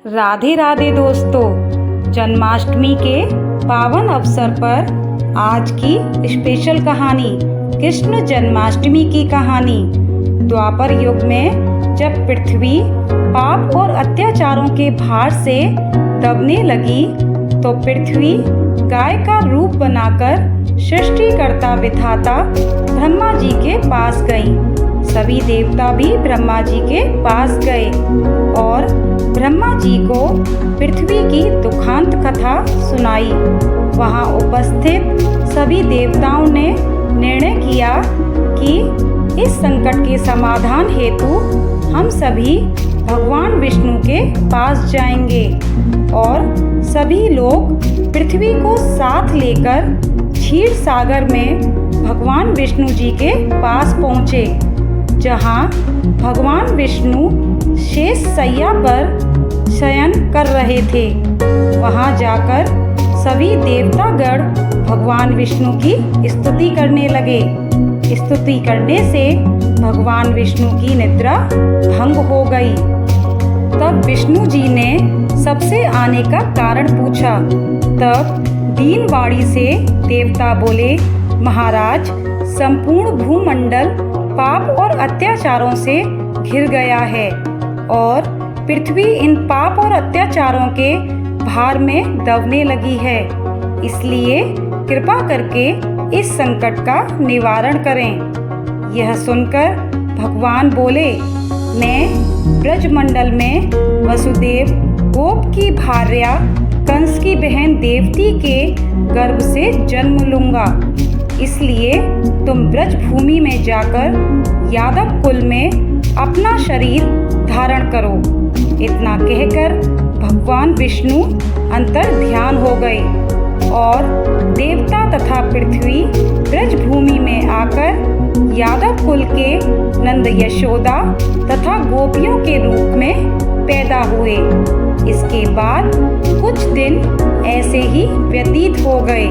राधे राधे दोस्तों, जन्माष्टमी के पावन अवसर पर आज की स्पेशल कहानी कृष्ण जन्माष्टमी की कहानी। द्वापर युग में जब पृथ्वी पाप और अत्याचारों के भार से दबने लगी तो पृथ्वी गाय का रूप बनाकर सृष्टिकर्ता विधाता ब्रह्मा जी के पास गई। सभी देवता भी ब्रह्मा जी के पास गए और ब्रह्मा जी को पृथ्वी की दुखांत कथा सुनाई। वहां उपस्थित सभी देवताओं ने निर्णय किया कि इस संकट के समाधान हेतु हम सभी भगवान विष्णु के पास जाएंगे और सभी लोग पृथ्वी को साथ लेकर क्षीर सागर में भगवान विष्णु जी के पास पहुँचे, जहाँ भगवान विष्णु शेष शैया पर शयन कर रहे थे। वहाँ जाकर सभी देवतागण भगवान विष्णु की स्तुति करने लगे। स्तुति करने से भगवान विष्णु की निद्रा भंग हो गई। तब विष्णु जी ने सबसे आने का कारण पूछा। तब दीनवाणी से देवता बोले, महाराज, संपूर्ण भूमंडल पाप और अत्याचारों से घिर गया है और पृथ्वी इन पाप और अत्याचारों के भार में दबने लगी है। इसलिए कृपा करके इस संकट का निवारण करें। यह सुनकर भगवान बोले, मैं ब्रजमंडल में वसुदेव गोप की भार्या कंस की बहन देवती के गर्भ से जन्म लूंगा। इसलिए तुम ब्रज भूमि में जाकर यादव कुल में अपना शरीर धारण करो। इतना कहकर भगवान विष्णु अंतर ध्यान हो गए और देवता तथा पृथ्वी ब्रज भूमि में आकर यादव कुल के नंद यशोदा तथा गोपियों के रूप में पैदा हुए। इसके बाद कुछ दिन ऐसे ही व्यतीत हो गए।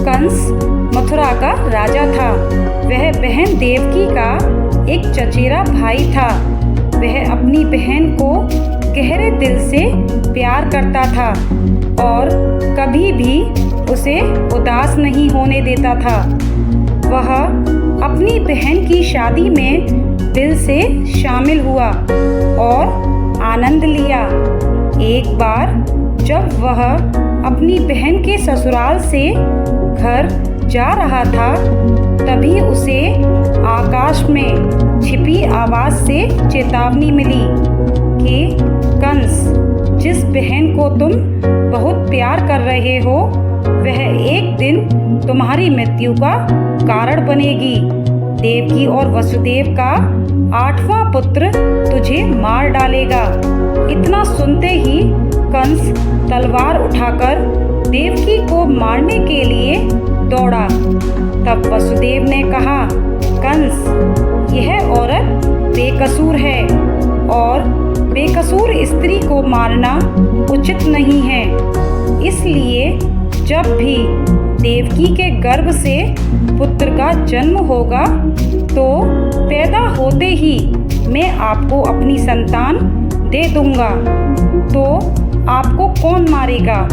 कंस मथुरा का राजा था। वह बहन देवकी का एक चचेरा भाई था। वह अपनी बहन को गहरे दिल से प्यार करता था और कभी भी उसे उदास नहीं होने देता था। वह अपनी बहन की शादी में दिल से शामिल हुआ और आनंद लिया। एक बार जब वह अपनी बहन के ससुराल से घर जा रहा था, तभी उसे आकाश में छिपी आवाज से चेतावनी मिली कि कंस, जिस बहन को तुम बहुत प्यार कर रहे हो, वह एक दिन तुम्हारी मृत्यु का कारण बनेगी। देवकी और वसुदेव का 8वां पुत्र तुझे मार डालेगा। इतना सुनते ही कंस तलवार उठाकर देवकी को मारने के लिए दौड़ा। तब वसुदेव ने कहा, कंस, यह औरत बेकसूर है और बेकसूर स्त्री को मारना उचित नहीं है। इसलिए जब भी देवकी के गर्भ से पुत्र का जन्म होगा तो पैदा होते ही मैं आपको अपनी संतान दे दूंगा। तो आपको कौन मारेगा?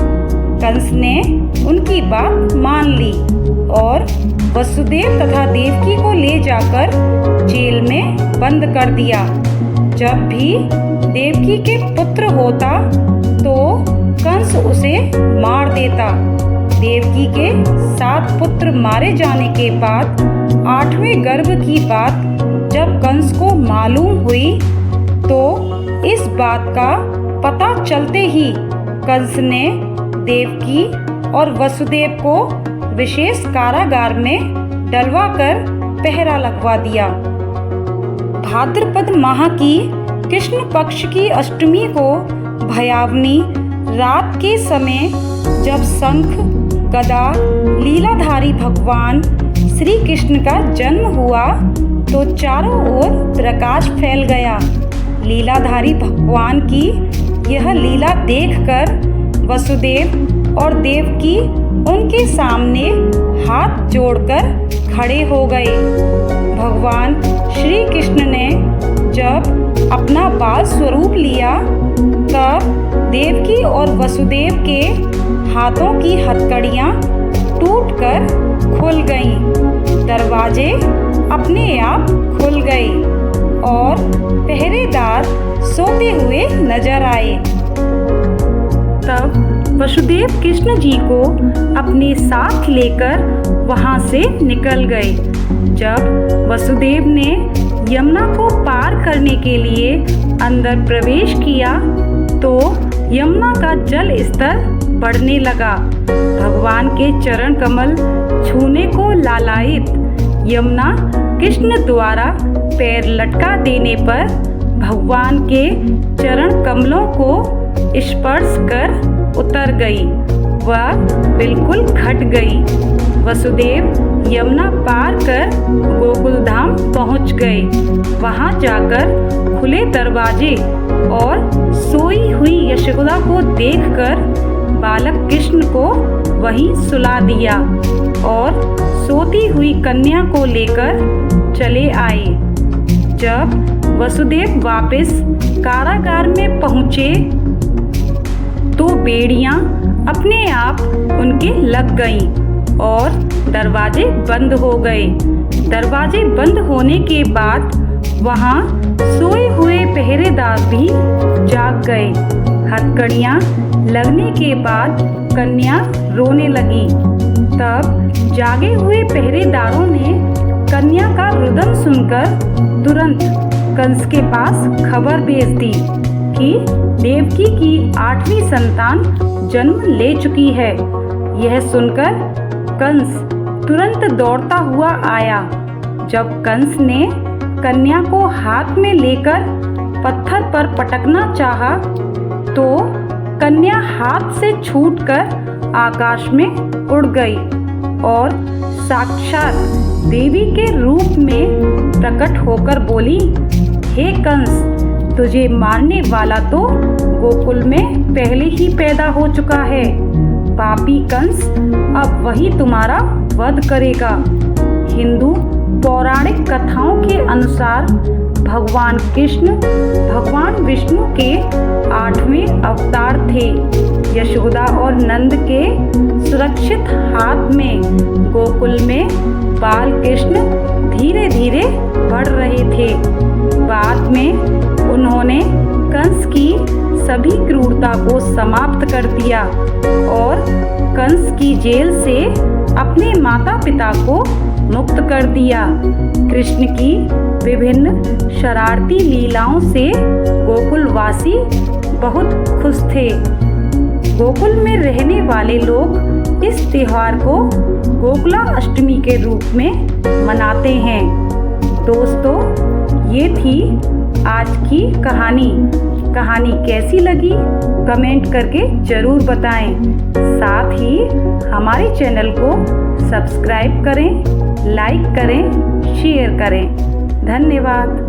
कंस ने उनकी बात मान ली और वसुदेव तथा देवकी को ले जाकर जेल में बंद कर दिया। जब भी देवकी के पुत्र होता तो कंस उसे मार देता। देवकी के 7 पुत्र मारे जाने के बाद 8वें गर्भ की बात जब कंस को मालूम हुई तो इस बात का पता चलते ही कंस ने देवकी और वसुदेव को विशेष कारागार में डलवाकर पहरा लगवा दिया। भाद्रपद माह की कृष्ण पक्ष की अष्टमी को भयावनी रात के समय जब शंख गदा लीलाधारी भगवान श्री कृष्ण का जन्म हुआ तो चारों ओर प्रकाश फैल गया। लीलाधारी भगवान की यह लीला देखकर वसुदेव और देवकी उनके सामने हाथ जोड़कर खड़े हो गए। भगवान श्री कृष्ण ने जब अपना बाल स्वरूप लिया तब देवकी और वसुदेव के हाथों की हथकड़ियाँ टूटकर खुल गईं। दरवाजे अपने आप खुल गए और पहरेदार सोते हुए नजर आए। तब वसुदेव कृष्ण जी को अपने साथ लेकर वहां से निकल गए। जब वसुदेव ने यमुना को पार करने के लिए अंदर प्रवेश किया तो यमुना का जल स्तर बढ़ने लगा। भगवान के चरण कमल छूने को लालायित यमुना कृष्ण द्वारा पैर लटका देने पर भगवान के चरण कमलों को स्पर्श कर उतर गई। वह बिल्कुल घट गई। वसुदेव यमुना पार कर गोकुल धाम पहुंच गए। वहां जाकर खुले दरवाजे और सोई हुई यशोदा को देखकर बालक कृष्ण को वहीं सुला दिया और सोती हुई कन्या को लेकर चले आए। जब वसुदेव वापस कारागार में पहुंचे तो बेड़ियां अपने आप उनके लग गईं और दरवाजे बंद हो गए। दरवाजे बंद होने के बाद वहां सोए हुए पहरेदार भी जाग गए। हथकड़ियां लगने के बाद कन्या रोने लगी। तब जागे हुए पहरेदारों ने कन्या का रुदन सुनकर तुरंत कंस के पास खबर भेज दी कि देवकी की 8वीं संतान जन्म ले चुकी है। यह सुनकर कंस तुरंत दौड़ता हुआ आया। जब कंस ने कन्या को हाथ में लेकर पत्थर पर पटकना चाहा तो कन्या हाथ से छूटकर आकाश में उड़ गई और साक्षात देवी के रूप में प्रकट होकर बोली, हे कंस, तुझे मारने वाला तो गोकुल में पहले ही पैदा हो चुका है। पापी कंस अब वही तुम्हारा वध करेगा। हिंदू पौराणिक कथाओं के अनुसार भगवान कृष्ण भगवान विष्णु के 8वें अवतार थे। यशोदा और नंद के सुरक्षित हाथ में गोकुल में बाल कृष्ण धीरे धीरे बढ़ रहे थे। बाद में उन्होंने कंस की सभी क्रूरता को समाप्त कर दिया और कंस की जेल से अपने माता पिता को मुक्त कर दिया। कृष्ण की विभिन्न शरारती लीलाओं से गोकुलवासी बहुत खुश थे। गोकुल में रहने वाले लोग इस त्योहार को गोकुला अष्टमी के रूप में मनाते हैं। दोस्तों, ये थी आज की कहानी। कहानी कैसी लगी कमेंट करके ज़रूर बताएं। साथ ही हमारे चैनल को सब्सक्राइब करें, लाइक करें, शेयर करें। धन्यवाद।